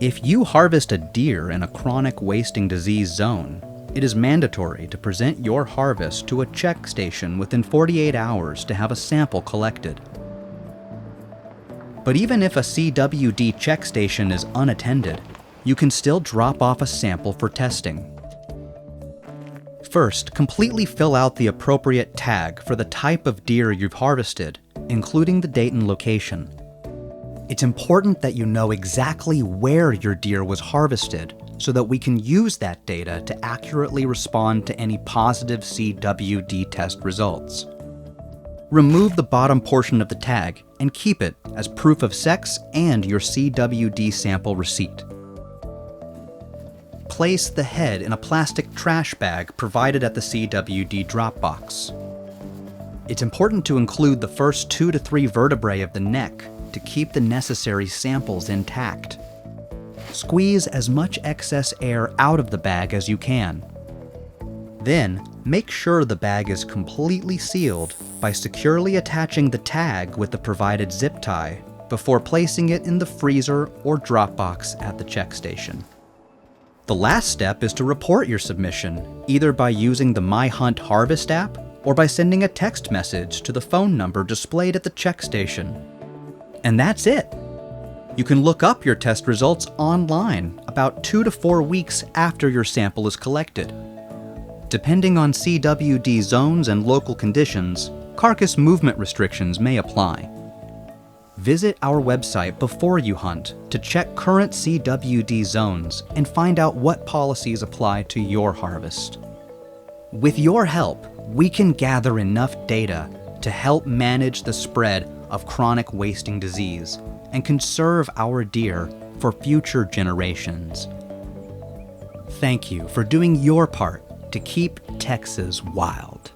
If you harvest a deer in a chronic wasting disease zone, it is mandatory to present your harvest to a check station within 48 hours to have a sample collected. But even if a CWD check station is unattended, you can still drop off a sample for testing. First, completely fill out the appropriate tag for the type of deer you've harvested, including the date and location. It's important that you know exactly where your deer was harvested so that we can use that data to accurately respond to any positive CWD test results. Remove the bottom portion of the tag and keep it as proof of sex and your CWD sample receipt. Place the head in a plastic trash bag provided at the CWD drop box. It's important to include the first 2 to 3 vertebrae of the neck to keep the necessary samples intact. Squeeze as much excess air out of the bag as you can. Then, make sure the bag is completely sealed by securely attaching the tag with the provided zip tie before placing it in the freezer or drop box at the check station. The last step is to report your submission, either by using the My Hunt Harvest app or by sending a text message to the phone number displayed at the check station. And that's it! You can look up your test results online about 2 to 4 weeks after your sample is collected. Depending on CWD zones and local conditions, carcass movement restrictions may apply. Visit our website before you hunt to check current CWD zones and find out what policies apply to your harvest. With your help, we can gather enough data to help manage the spread of chronic wasting disease and conserve our deer for future generations. Thank you for doing your part to keep Texas wild.